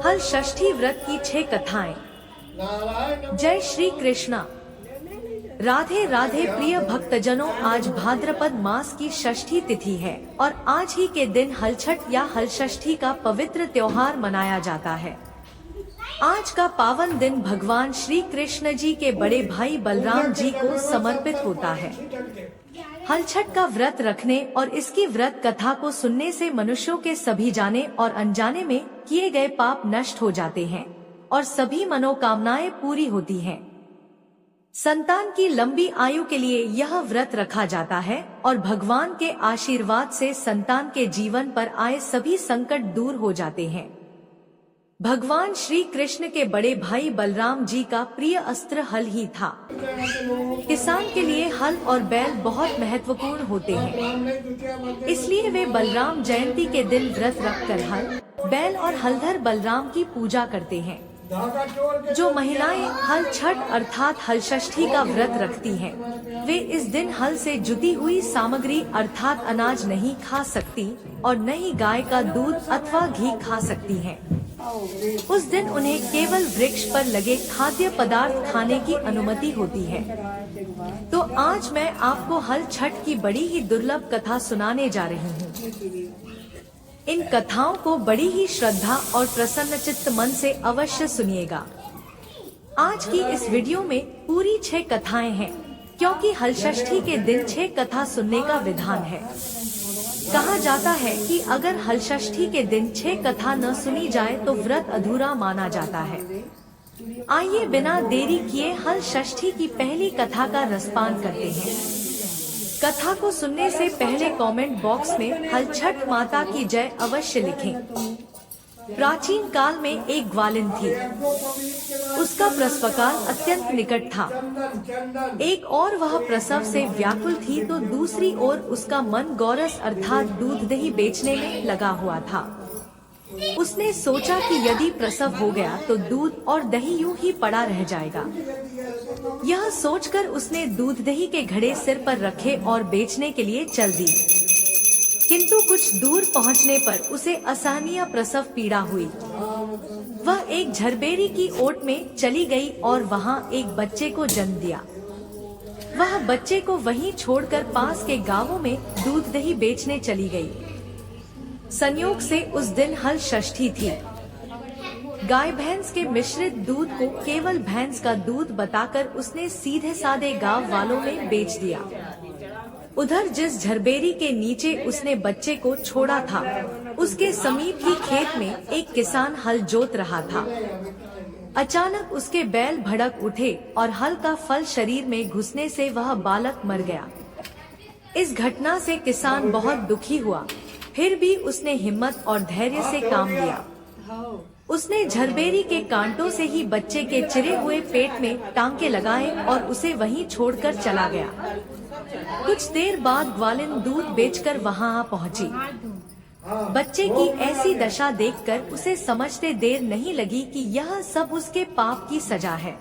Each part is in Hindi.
हल षष्ठी व्रत की 6 कथाएं। जय श्री कृष्णा। राधे राधे प्रिय भक्तजनों, आज भाद्रपद मास की षष्ठी तिथि है और आज ही के दिन हलछठ या हलषष्ठी का पवित्र त्योहार मनाया जाता है। आज का पावन दिन भगवान श्री कृष्ण जी के बड़े भाई बलराम जी को समर्पित होता है। हलछठ का व्रत रखने और इसकी व्रत कथा को सुनने से मनुष्यों के सभी जाने और अनजाने में किए गए पाप नष्ट हो जाते हैं और सभी मनोकामनाएं पूरी होती हैं। संतान की लंबी आयु के लिए यह व्रत रखा जाता है और भगवान के आशीर्वाद से संतान के जीवन पर आए सभी संकट दूर हो जाते हैं। भगवान श्री कृष्ण के बड़े भाई बलराम जी का प्रिय अस्त्र हल ही था। किसान के लिए हल और बैल बहुत महत्वपूर्ण होते हैं, इसलिए वे बलराम जयंती के दिन व्रत रखकर हल, बैल और हलधर बलराम की पूजा करते हैं। जो महिलाएं हल छठ अर्थात हलषष्ठी का व्रत रखती हैं, वे इस दिन हल से जुटी हुई सामग्री अर्थात अनाज नहीं खा सकती और न ही गाय का दूध अथवा घी खा सकती हैं। उस दिन उन्हें केवल वृक्ष पर लगे खाद्य पदार्थ खाने की अनुमति होती है। तो आज मैं आपको हल छठ की बड़ी ही दुर्लभ कथा सुनाने जा रही हूँ। इन कथाओं को बड़ी ही श्रद्धा और प्रसन्नचित्त मन से अवश्य सुनिएगा। आज की इस वीडियो में पूरी 6 कथाएं हैं, क्योंकि हलषष्ठी के दिन 6 कथा सुनने का विधान है। कहा जाता है कि अगर हलषष्ठी के दिन 6 कथा न सुनी जाए तो व्रत अधूरा माना जाता है। आइए बिना देरी किए हलषष्ठी की पहली कथा का रसपान करते हैं। कथा को सुनने से पहले कमेंट बॉक्स में हल छठ माता की जय अवश्य लिखें। प्राचीन काल में एक ग्वालिन थी। उसका प्रसव काल अत्यंत निकट था। एक और वह प्रसव से व्याकुल थी तो दूसरी ओर उसका मन गौरस अर्थात दूध दही बेचने में लगा हुआ था। उसने सोचा कि यदि प्रसव हो गया तो दूध और दही यूं ही पड़ा रह जाएगा। यह सोचकर उसने दूध दही के घड़े सिर पर रखे और बेचने के लिए चल दी। किंतु कुछ दूर पहुंचने पर उसे असहनीय प्रसव पीड़ा हुई। वह एक झरबेरी की ओट में चली गई और वहां एक बच्चे को जन्म दिया। वह बच्चे को वहीं छोड़कर पास के गांवों में दूध दही बेचने चली गई। संयोग से उस दिन हल षष्ठी थी। गाय भैंस के मिश्रित दूध को केवल भैंस का दूध बताकर उसने सीधे साधे गांव वालों में बेच दिया। उधर जिस झरबेरी के नीचे उसने बच्चे को छोड़ा था, उसके समीप ही खेत में एक किसान हल जोत रहा था। अचानक उसके बैल भड़क उठे और हल का फल शरीर में घुसने से वह बालक मर गया। इस घटना से किसान बहुत दुखी हुआ, फिर भी उसने हिम्मत और धैर्य से काम लिया। उसने झरबेरी के कांटों से ही बच्चे के चिरे हुए पेट में टांके लगाए और उसे वहीं छोड़कर चला गया। कुछ देर बाद ग्वालिन दूध बेचकर वहां आ पहुंची। बच्चे की ऐसी दशा देखकर उसे समझते देर नहीं लगी कि यह सब उसके पाप की सजा है।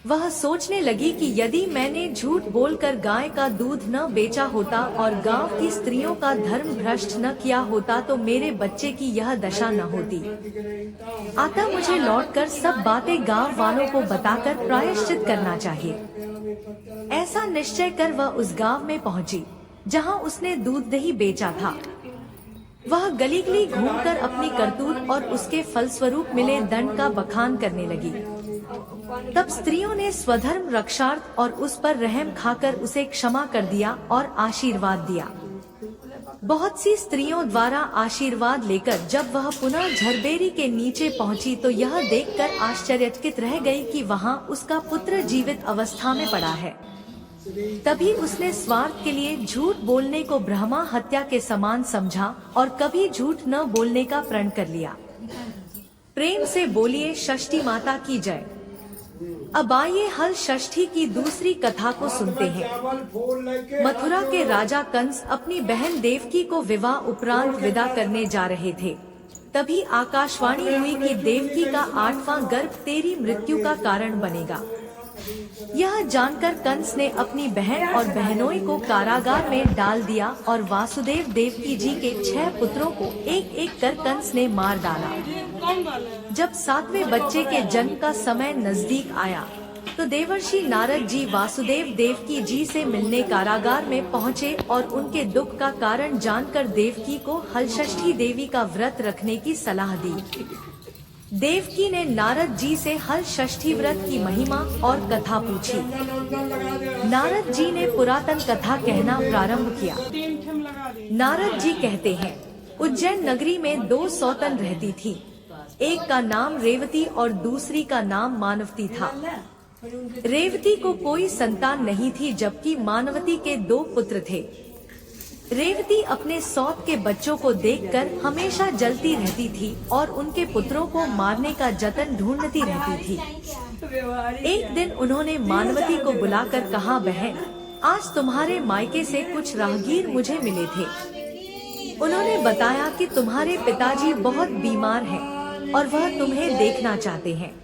वह सोचने लगी कि यदि मैंने झूठ बोलकर गाय का दूध न बेचा होता और गांव की स्त्रियों का धर्म भ्रष्ट न किया होता तो मेरे बच्चे की यह दशा न होती। अतः मुझे लौटकर सब बातें गांव वालों को बताकर प्रायश्चित करना चाहिए। ऐसा निश्चय कर वह उस गांव में पहुंची, जहां उसने दूध दही बेचा था। वह गली गली घूमकर अपनी करतूत और उसके फलस्वरूप मिले दंड का बखान करने लगी। तब स्त्रियों ने स्वधर्म रक्षार्थ और उस पर रहम खाकर उसे क्षमा कर दिया और आशीर्वाद दिया। बहुत सी स्त्रियों द्वारा आशीर्वाद लेकर जब वह पुनः झरबेरी के नीचे पहुंची तो यह देखकर आश्चर्यचकित रह गई कि वहां उसका पुत्र जीवित अवस्था में पड़ा है। तभी उसने स्वार्थ के लिए झूठ बोलने को ब्रह्मा हत्या के समान समझा और कभी झूठ न बोलने का प्रण कर लिया। प्रेम से बोलिए षष्ठी माता की जय। अब आइए हल षष्ठी की दूसरी कथा को सुनते हैं। मथुरा के राजा कंस अपनी बहन देवकी को विवाह उपरांत विदा करने जा रहे थे। तभी आकाशवाणी हुई कि देवकी का 8वां गर्भ तेरी मृत्यु का कारण बनेगा। यह जानकर कंस ने अपनी बहन और बहनोई को कारागार में डाल दिया और वासुदेव देवकी जी के 6 पुत्रों को एक एक कर कंस ने मार डाला। जब 7वें बच्चे के जन्म का समय नजदीक आया तो देवर्षि नारद जी वासुदेव देवकी जी से मिलने कारागार में पहुँचे और उनके दुख का कारण जानकर देवकी को हलषष्ठी देवी का व्रत रखने की सलाह दी। देवकी ने नारद जी से हलषष्ठी व्रत की महिमा और कथा पूछी। नारद जी ने पुरातन कथा कहना प्रारंभ किया। नारद जी कहते हैं, उज्जैन नगरी में 2 सौतन रहती थी। एक का नाम रेवती और दूसरी का नाम मानवती था। रेवती को कोई संतान नहीं थी, जबकि मानवती के 2 पुत्र थे। रेवती अपने सौत के बच्चों को देखकर हमेशा जलती रहती थी और उनके पुत्रों को मारने का जतन ढूंढती रहती थी। एक दिन उन्होंने मानवती को बुलाकर कहा, बहन, आज तुम्हारे मायके से कुछ राहगीर मुझे मिले थे। उन्होंने बताया कि तुम्हारे पिताजी बहुत बीमार हैं और वह तुम्हें देखना चाहते हैं।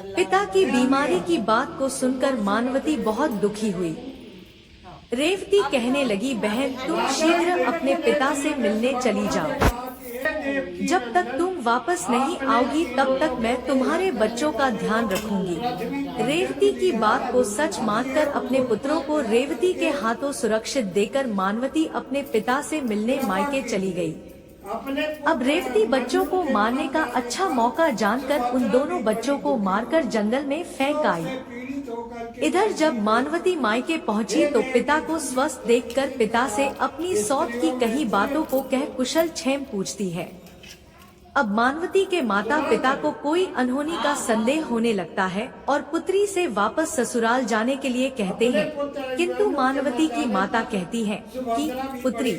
पिता की बीमारी की बात को सुनकर मानवती बहुत दुखी हुई। रेवती कहने लगी, बहन, तुम शीघ्र अपने पिता से मिलने चली जाओ। जब तक तुम वापस नहीं आओगी तब तक मैं तुम्हारे बच्चों का ध्यान रखूंगी। रेवती की बात को सच मानकर अपने पुत्रों को रेवती के हाथों सुरक्षित देकर मानवती अपने पिता से मिलने मायके चली गई। अब रेवती बच्चों को मारने का अच्छा मौका जानकर उन दोनों बच्चों को मारकर जंगल में फेंक आई। इधर जब मानवती मायके पहुंची तो पिता को स्वस्थ देखकर पिता से अपनी सौत की कही बातों को कह कुशल क्षेम पूछती है। अब मानवती के माता पिता को कोई अनहोनी का संदेह होने लगता है और पुत्री से वापस ससुराल जाने के लिए कहते हैं, किंतु मानवती की माता कहती है कि पुत्री,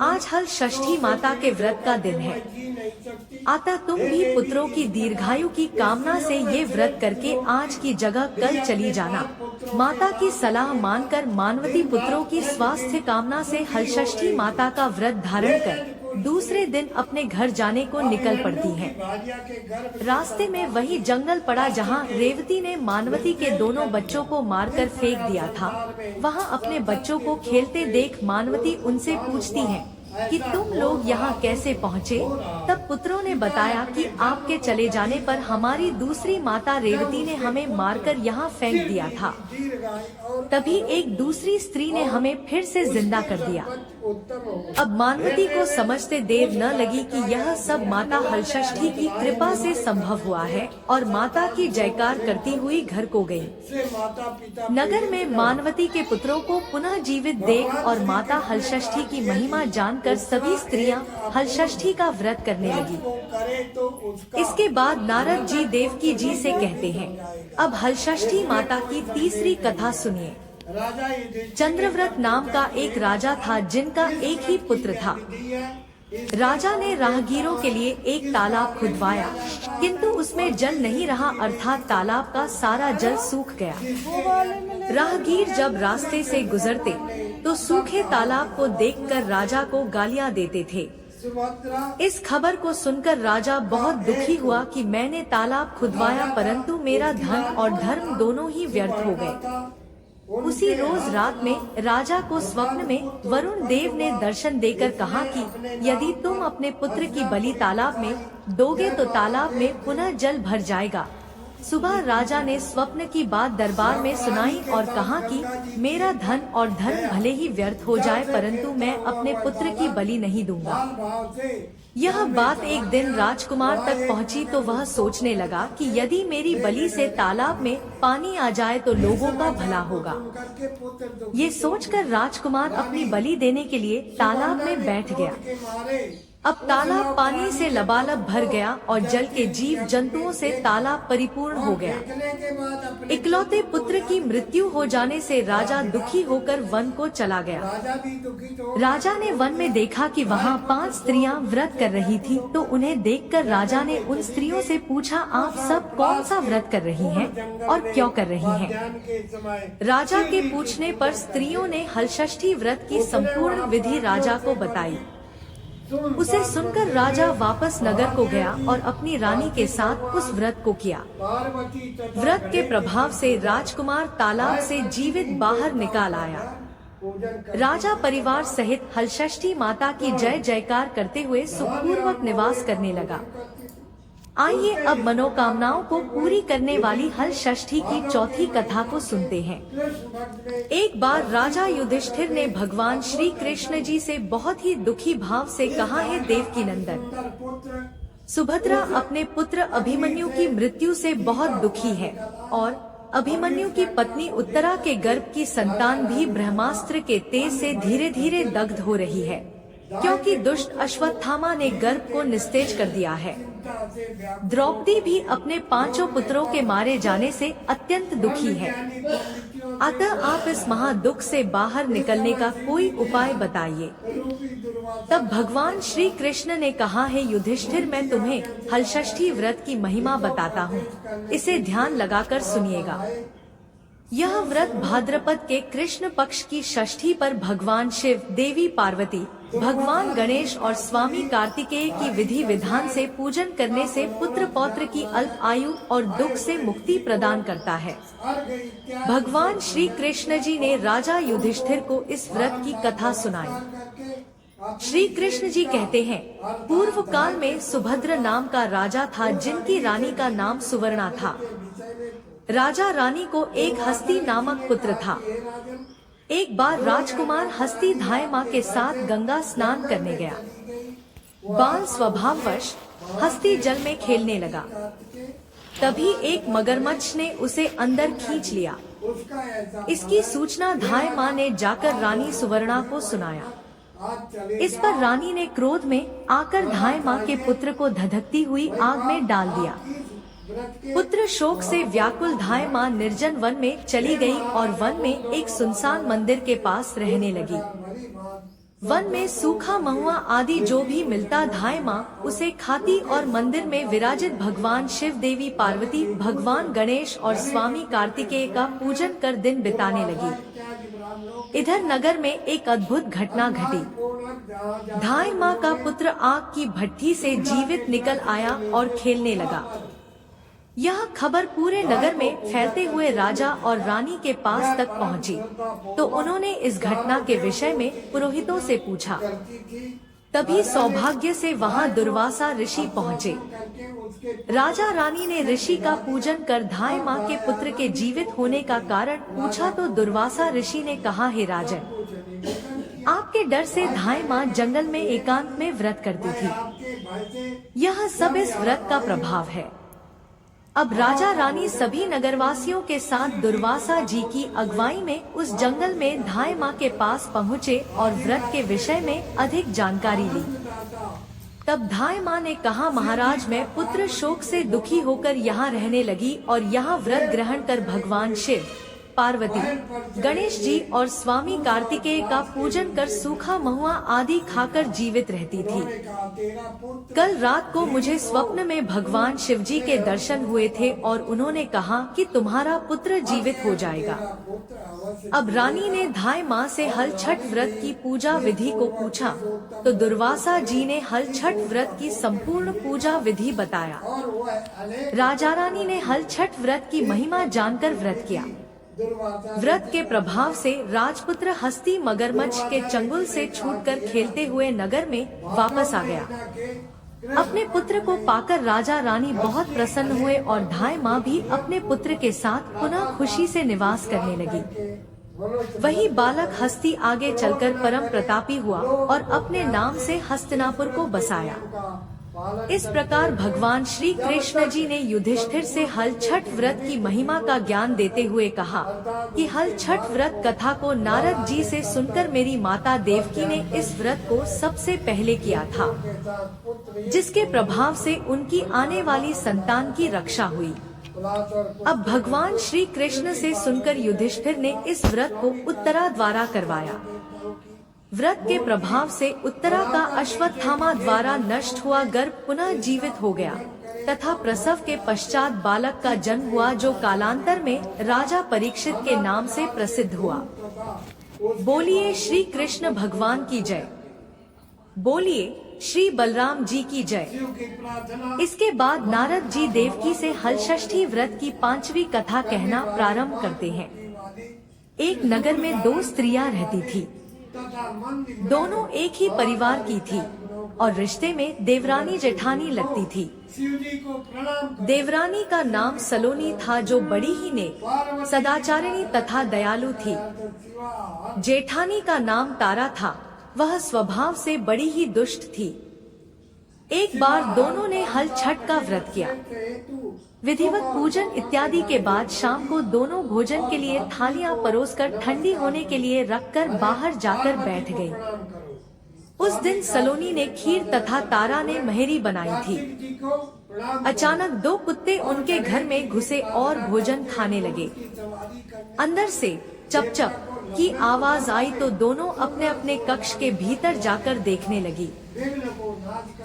आज हलषष्ठी माता के व्रत का दिन है, अतः तुम भी पुत्रों की दीर्घायु की कामना से ये व्रत करके आज की जगह कल चली जाना। माता की सलाह मानकर मानवती पुत्रों की स्वास्थ्य कामना से हलषष्ठी माता का व्रत धारण कर दूसरे दिन अपने घर जाने को निकल पड़ती है। रास्ते में वही जंगल पड़ा जहां रेवती ने मानवती के दोनों बच्चों को मारकर फेंक दिया था। वहां अपने बच्चों को खेलते देख मानवती उनसे पूछती है कि तुम लोग यहाँ कैसे पहुँचे? तब पुत्रों ने बताया कि आपके चले जाने पर हमारी दूसरी माता रेवती ने हमें मारकर यहाँ फेंक दिया था। तभी एक दूसरी स्त्री ने हमें फिर से जिंदा कर दिया। अब मानवती को समझते देर न लगी कि यह सब माता हलषष्ठी की कृपा से संभव हुआ है और माता की जयकार करती हुई घर को गई। नगर में मानवती के पुत्रों को पुनः जीवित देख और माता हलषष्ठी की महिमा जानकर सभी स्त्रियां हलषष्ठी का व्रत करने लगी। इसके बाद नारद जी देवकी जी से कहते हैं, अब हलषष्ठी माता की तीसरी कथा सुनिए। चंद्रव्रत नाम का एक राजा था जिनका एक ही पुत्र था। राजा ने राहगीरों के लिए एक तालाब खुदवाया, किंतु उसमें जल नहीं रहा, अर्थात तालाब का सारा जल सूख गया। राहगीर जब रास्ते से गुजरते तो सूखे तालाब को देखकर राजा को गालियां देते थे। इस खबर को सुनकर राजा बहुत दुखी हुआ कि मैंने तालाब खुदवाया परंतु मेरा धन और धर्म दोनों ही व्यर्थ हो गए। उसी रोज रात में राजा को स्वप्न में वरुण देव ने दर्शन देकर कहा कि यदि तुम अपने पुत्र की बलि तालाब में दोगे तो तालाब में पुनः जल भर जाएगा। सुबह राजा ने स्वप्न की बात दरबार में सुनाई और कहा कि मेरा धन और धर्म भले ही व्यर्थ हो जाए परंतु मैं अपने पुत्र की बलि नहीं दूंगा। यह बात एक दिन राजकुमार तक पहुंची तो वह सोचने लगा कि यदि मेरी बलि से तालाब में पानी आ जाए तो लोगों का भला होगा। ये सोचकर राजकुमार अपनी बलि देने के लिए तालाब में बैठ गया। अब तालाब पानी से लबालब भर गया और जल के जीव जंतुओं से तालाब परिपूर्ण हो गया। इकलौते पुत्र की मृत्यु हो जाने से राजा दुखी होकर वन को चला गया। राजा ने वन में देखा कि वहाँ 5 स्त्रियां व्रत कर रही थी, तो उन्हें देखकर राजा ने उन स्त्रियों से पूछा, आप सब कौन सा व्रत कर रही हैं और क्यों कर रही हैं? राजा के पूछने पर स्त्रियों ने हलषष्ठी व्रत की संपूर्ण विधि राजा को बताई। उसे सुनकर राजा वापस नगर को गया और अपनी रानी के साथ उस व्रत को किया। व्रत के प्रभाव से राजकुमार तालाब से जीवित बाहर निकाल आया। राजा परिवार सहित हलषष्ठी माता की जय जयकार करते हुए सुखपूर्वक निवास करने लगा। आइए अब मनोकामनाओं को पूरी करने वाली हलषष्ठी की चौथी कथा को सुनते हैं। एक बार राजा युधिष्ठिर ने भगवान श्री कृष्ण जी से बहुत ही दुखी भाव से कहा, है देवकी नंदन, सुभद्रा अपने पुत्र अभिमन्यु की मृत्यु से बहुत दुखी है और अभिमन्यु की पत्नी उत्तरा के गर्भ की संतान भी ब्रह्मास्त्र के तेज से धीरे धीरे दग्ध हो रही है, क्योंकि दुष्ट अश्वत्थामा ने गर्भ को निस्तेज कर दिया है। द्रौपदी भी अपने 5 पुत्रों के मारे जाने से अत्यंत दुखी है। अतः आप इस महादुख से बाहर निकलने का कोई उपाय बताइए। तब भगवान श्री कृष्ण ने कहा, है युधिष्ठिर, मैं तुम्हें हलषष्ठी व्रत की महिमा बताता हूँ, इसे ध्यान लगाकर सुनिएगा। यह व्रत भाद्रपद के कृष्ण पक्ष की षष्ठी पर भगवान शिव, देवी पार्वती, भगवान गणेश और स्वामी कार्तिकेय की विधि विधान से पूजन करने से पुत्र पौत्र की अल्प आयु और दुख से मुक्ति प्रदान करता है। भगवान श्री कृष्ण जी ने राजा युधिष्ठिर को इस व्रत की कथा सुनाई। श्री कृष्ण जी कहते हैं, पूर्व काल में सुभद्र नाम का राजा था, जिनकी रानी का नाम सुवर्णा था। राजा रानी को एक हस्ती नामक पुत्र था। एक बार राजकुमार हस्ती धायमा के साथ गंगा स्नान करने गया। बाल स्वभाववश हस्ती जल में खेलने लगा। तभी एक मगरमच्छ ने उसे अंदर खींच लिया। इसकी सूचना धायमा ने जाकर रानी सुवर्णा को सुनाया। इस पर रानी ने क्रोध में आकर धायमा के पुत्र को धधकती हुई आग में डाल दिया। पुत्र शोक से व्याकुल धायमा निर्जन वन में चली गई और वन में एक सुनसान मंदिर के पास रहने लगी। वन में सूखा महुआ आदि जो भी मिलता धायमा उसे खाती और मंदिर में विराजित भगवान शिव, देवी पार्वती, भगवान गणेश और स्वामी कार्तिकेय का पूजन कर दिन बिताने लगी। इधर नगर में एक अद्भुत घटना घटी। धायमा का पुत्र आग की भट्ठी से जीवित निकल आया और खेलने लगा। यह खबर पूरे नगर में फैलते हुए राजा और रानी के पास तक पहुंची, तो उन्होंने इस घटना के विषय में पुरोहितों से पूछा। तभी सौभाग्य से वहां दुर्वासा ऋषि पहुंचे। राजा रानी ने ऋषि का पूजन कर धायमा के पुत्र के जीवित होने का कारण पूछा, तो दुर्वासा ऋषि ने कहा, हे राजन, आपके डर से धायमा जंगल में एकांत में व्रत करती थी। यह सब इस व्रत का प्रभाव है। अब राजा रानी सभी नगरवासियों के साथ दुर्वासा जी की अगुवाई में उस जंगल में धायमा के पास पहुँचे और व्रत के विषय में अधिक जानकारी ली। तब धायमा ने कहा, महाराज, मैं पुत्र शोक से दुखी होकर यहाँ रहने लगी और यहाँ व्रत ग्रहण कर भगवान शिव, पार्वती, गणेश जी और स्वामी कार्तिकेय का पूजन कर सूखा महुआ आदि खाकर जीवित रहती थी। कल रात को मुझे स्वप्न में भगवान शिव जी के दर्शन हुए थे और उन्होंने कहा कि तुम्हारा पुत्र जीवित हो जाएगा। अब रानी ने धायमा से हल छठ व्रत की पूजा विधि को पूछा, तो दुर्वासा जी ने हल छठ व्रत की संपूर्ण पूजा विधि बताया। राजा रानी ने हल छठ व्रत की महिमा जानकर व्रत किया। व्रत के प्रभाव से राजपुत्र हस्ती मगरमच्छ के चंगुल से छूटकर खेलते हुए नगर में वापस आ गया। अपने पुत्र को पाकर राजा रानी बहुत प्रसन्न हुए और धायमा भी अपने पुत्र के साथ पुनः खुशी से निवास करने लगी। वही बालक हस्ती आगे चलकर परम प्रतापी हुआ और अपने नाम से हस्तिनापुर को बसाया। इस प्रकार भगवान श्री कृष्ण जी ने युधिष्ठिर से हल छठ व्रत की महिमा का ज्ञान देते हुए कहा कि हल छठ व्रत कथा को नारद जी से सुनकर मेरी माता देवकी ने इस व्रत को सबसे पहले किया था, जिसके प्रभाव से उनकी आने वाली संतान की रक्षा हुई। अब भगवान श्री कृष्ण से सुनकर युधिष्ठिर ने इस व्रत को उत्तरा द्वारा करवाया। व्रत के प्रभाव से उत्तरा का अश्वत्थामा द्वारा नष्ट हुआ गर्भ पुनः जीवित हो गया तथा प्रसव के पश्चात बालक का जन्म हुआ, जो कालांतर में राजा परीक्षित के नाम से प्रसिद्ध हुआ। बोलिए श्री कृष्ण भगवान की जय। बोलिए श्री बलराम जी की जय। शिव की प्रार्थना। इसके बाद नारद जी देवकी से हलषष्ठी व्रत की 5वीं कथा कहना प्रारंभ करते हैं। एक नगर में 2 स्त्रियां रहती थी। दोनों एक ही परिवार की थी और रिश्ते में देवरानी जेठानी लगती थी। शिव जी को प्रणाम। देवरानी का नाम सलोनी था, जो बड़ी ही नेक, सदाचारिणी तथा दयालु थी। जेठानी का नाम तारा था, वह स्वभाव से बड़ी ही दुष्ट थी। एक बार दोनों ने हल छठ का व्रत किया। विधिवत पूजन इत्यादि के बाद शाम को दोनों भोजन के लिए थालियां परोसकर ठंडी होने के लिए रखकर बाहर जाकर बैठ गई। उस दिन सलोनी ने खीर तथा तारा ने महेरी बनाई थी। अचानक 2 कुत्ते उनके घर में घुसे और भोजन खाने लगे। अंदर से चप चप की आवाज आई तो दोनों अपने अपने कक्ष के भीतर जाकर देखने लगी।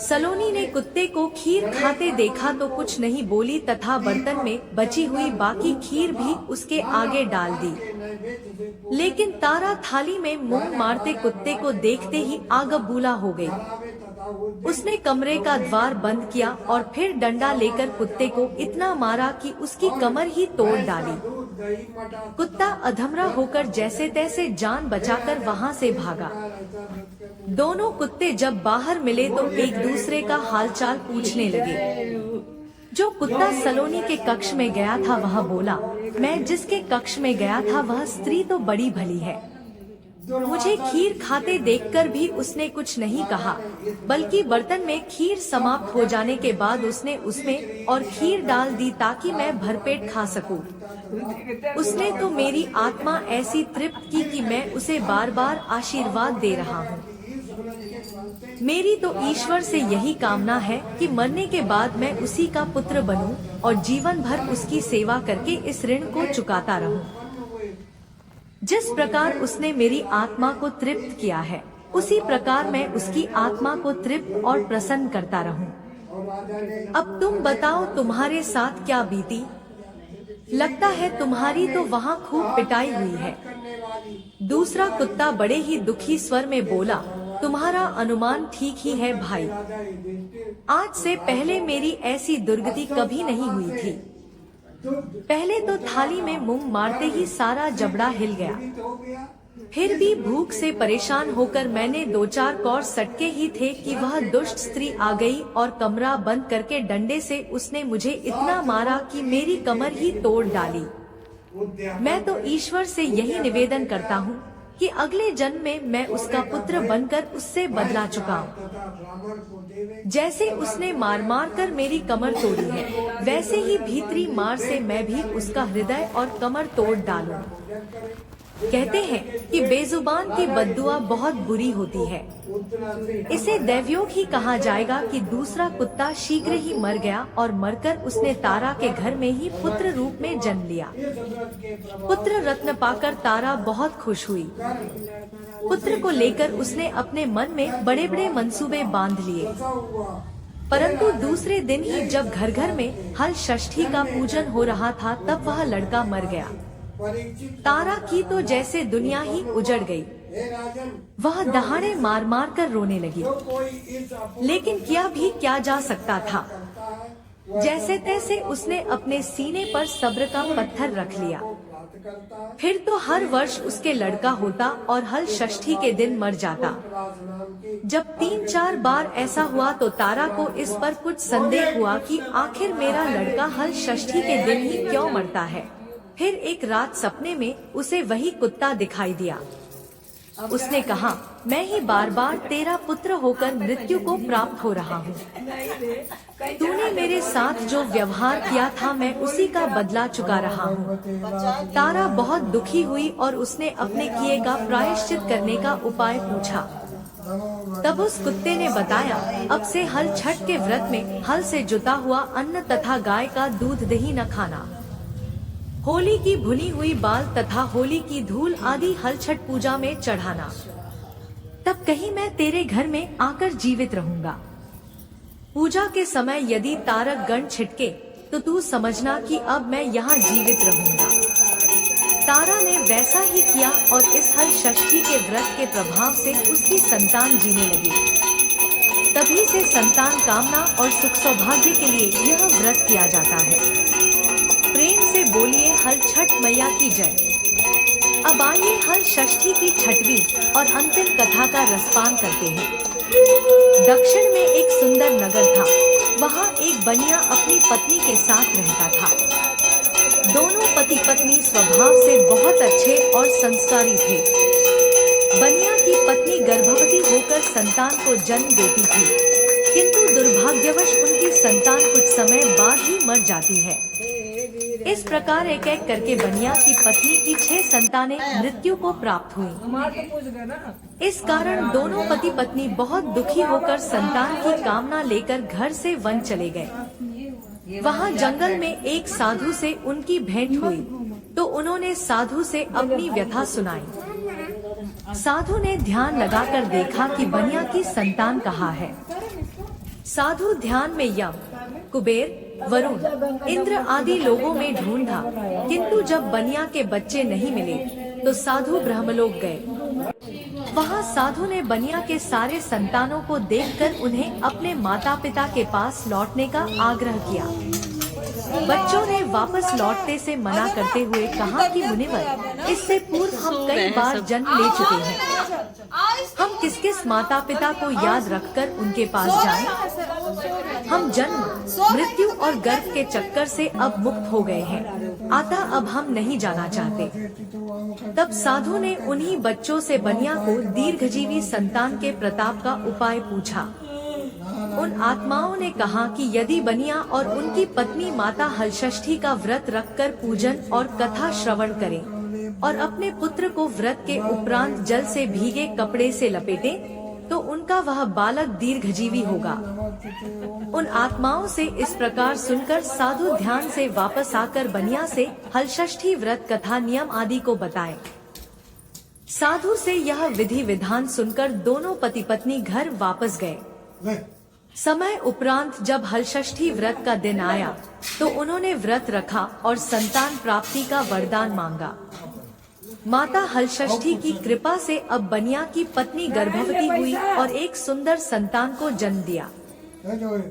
सलोनी ने कुत्ते को खीर खाते देखा तो कुछ नहीं बोली तथा बर्तन में बची हुई बाकी खीर भी उसके आगे डाल दी। लेकिन तारा थाली में मुंह मारते कुत्ते को देखते ही आगबूला हो गई। उसने कमरे का द्वार बंद किया और फिर डंडा लेकर कुत्ते को इतना मारा कि उसकी कमर ही तोड़ डाली। कुत्ता अधमरा होकर जैसे तैसे जान बचाकर वहां से भागा। दोनों कुत्ते जब बाहर मिले तो एक दूसरे का हालचाल पूछने लगे। जो कुत्ता सलोनी के कक्ष में गया था वह बोला, मैं जिसके कक्ष में गया था वह स्त्री तो बड़ी भली है। मुझे खीर खाते देखकर भी उसने कुछ नहीं कहा, बल्कि बर्तन में खीर समाप्त हो जाने के बाद उसने उसमें और खीर डाल दी ताकि मैं भरपेट खा सकूं। उसने तो मेरी आत्मा ऐसी तृप्त की कि मैं उसे बार बार आशीर्वाद दे रहा हूँ। मेरी तो ईश्वर से यही कामना है कि मरने के बाद मैं उसी का पुत्र बनूं और जीवन भर उसकी सेवा करके इस ऋण को चुकाता रहूं। जिस प्रकार उसने मेरी आत्मा को तृप्त किया है, उसी प्रकार मैं उसकी आत्मा को तृप्त और प्रसन्न करता रहूं। अब तुम बताओ तुम्हारे साथ क्या बीती? लगता है तुम्हारी तो वहाँ खूब पिटाई हुई है। दूसरा कुत्ता बड़े ही दुखी स्वर में बोला, तुम्हारा अनुमान ठीक ही है भाई। आज से पहले मेरी ऐसी दुर्गति कभी नहीं हुई थी। पहले तो थाली में मुंह मारते ही सारा जबड़ा हिल गया। फिर भी भूख से परेशान होकर मैंने 2-4 कौर सटके ही थे कि वह दुष्ट स्त्री आ गई और कमरा बंद करके डंडे से उसने मुझे इतना मारा कि मेरी कमर ही तोड़ डाली। मैं तो ईश्वर से यही निवेदन करता हूँ कि अगले जन्म में मैं उसका पुत्र बनकर उससे बदला चुकाऊं। जैसे उसने मार मार कर मेरी कमर तोड़ी है, वैसे ही भीतरी मार से मैं भी उसका हृदय और कमर तोड़ डालूं। कहते हैं कि बेजुबान की बद्दुआ बहुत बुरी होती है। इसे दैवयोग ही कहा जाएगा कि दूसरा कुत्ता शीघ्र ही मर गया और मरकर उसने तारा के घर में ही पुत्र रूप में जन्म लिया। पुत्र रत्न पाकर तारा बहुत खुश हुई। पुत्र को लेकर उसने अपने मन में बड़े बड़े मंसूबे बांध लिए। परंतु दूसरे दिन ही जब घर घर में हल षष्ठी का पूजन हो रहा था तब वह लड़का मर गया। तारा की तो जैसे दुनिया ही उजड़ गई। वह दहाड़े मार मार कर रोने लगी। लेकिन किया भी क्या जा सकता था। जैसे तैसे उसने अपने सीने पर सब्र का पत्थर रख लिया। फिर तो हर वर्ष उसके लड़का होता और हल षष्ठी के दिन मर जाता। जब 3-4 बार ऐसा हुआ तो तारा को इस पर कुछ संदेह हुआ कि आखिर मेरा लड़का हल षष्ठी के दिन ही क्यों मरता है। फिर एक रात सपने में उसे वही कुत्ता दिखाई दिया। उसने कहा, मैं ही बार बार तेरा पुत्र होकर मृत्यु को प्राप्त हो रहा हूँ। तूने मेरे साथ जो व्यवहार किया था मैं उसी का बदला चुका रहा हूँ। तारा बहुत दुखी हुई और उसने अपने किए का प्रायश्चित करने का उपाय पूछा। तब उस कुत्ते ने बताया, अब से हल छठ के व्रत में हल से जुता हुआ अन्न तथा गाय का दूध दही न खाना, होली की भुनी हुई बाल तथा होली की धूल आदि हल छठ पूजा में चढ़ाना। तब कहीं मैं तेरे घर में आकर जीवित रहूंगा। पूजा के समय यदि तारक गण छिटके तो तू समझना कि अब मैं यहाँ जीवित रहूंगा। तारा ने वैसा ही किया और इस हल षष्ठी के व्रत के प्रभाव से उसकी संतान जीने लगी। तभी से संतान कामना और सुख सौभाग्य के लिए यह व्रत किया जाता है। प्रेम से बोलिए हल छठ मैया की जय। अब आइए हल षष्ठी की छठवीं और अंतिम कथा का रसपान करते हैं। दक्षिण में एक सुंदर नगर था। वहाँ एक बनिया अपनी पत्नी के साथ रहता था। दोनों पति पत्नी स्वभाव से बहुत अच्छे और संस्कारी थे। बनिया की पत्नी गर्भवती होकर संतान को जन्म देती थी, किंतु दुर्भाग्यवश उनकी संतान कुछ समय बाद ही मर जाती है। इस प्रकार एक एक करके बनिया की पत्नी की 6 संतानें मृत्यु को प्राप्त हुई। इस कारण दोनों पति पत्नी बहुत दुखी होकर संतान की कामना लेकर घर से वन चले गए। वहाँ जंगल में एक साधु से उनकी भेंट हुई, तो उन्होंने साधु से अपनी व्यथा सुनाई। साधु ने ध्यान लगाकर देखा कि बनिया की संतान कहाँ है। साधु ध्यान में यम, कुबेर, वरुण, इंद्र आदि लोगों में ढूंढा, किंतु जब बनिया के बच्चे नहीं मिले तो साधु ब्रह्मलोक गए। वहाँ साधु ने बनिया के सारे संतानों को देखकर उन्हें अपने माता पिता के पास लौटने का आग्रह किया। बच्चों ने वापस लौटने से मना करते हुए कहा कि मुनिवर, इससे पूर्व हम कई बार जन्म ले चुके हैं। हम किस किस माता पिता को याद रखकर उनके पास जाएं? हम जन्म, मृत्यु और गर्भ के चक्कर से अब मुक्त हो गए हैं, अतः अब हम नहीं जाना चाहते। तब साधु ने उन्हीं बच्चों से बनिया को दीर्घजीवी संतान के प्रताप का उपाय पूछा। उन आत्माओं ने कहा कि यदि बनिया और उनकी पत्नी माता हलषष्ठी का व्रत रखकर पूजन और कथा श्रवण करें और अपने पुत्र को व्रत के उपरांत जल से भीगे कपड़े से लपेटें, तो उनका वह बालक दीर्घजीवी होगा। उन आत्माओं से इस प्रकार सुनकर साधु ध्यान से वापस आकर बनिया से हलषष्ठी व्रत कथा नियम आदि को बताए। साधु से यह विधि विधान सुनकर दोनों पति पत्नी घर वापस गए। समय उपरांत जब हलषष्ठी व्रत का दिन आया तो उन्होंने व्रत रखा और संतान प्राप्ति का वरदान मांगा। माता हलषष्ठी की कृपा से अब बनिया की पत्नी गर्भवती हुई और एक सुंदर संतान को जन्म दिया।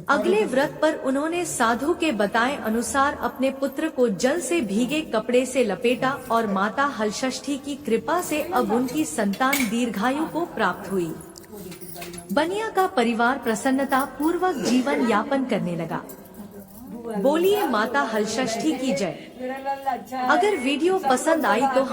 अगले व्रत पर उन्होंने साधु के बताए अनुसार अपने पुत्र को जल से भीगे कपड़े से लपेटा और माता हलषष्ठी की कृपा से अब उनकी संतान दीर्घायु को प्राप्त हुई। बनिया का परिवार प्रसन्नता पूर्वक जीवन यापन करने लगा। बोलिए माता हलषष्ठी की जय। अगर वीडियो पसंद आई तो हम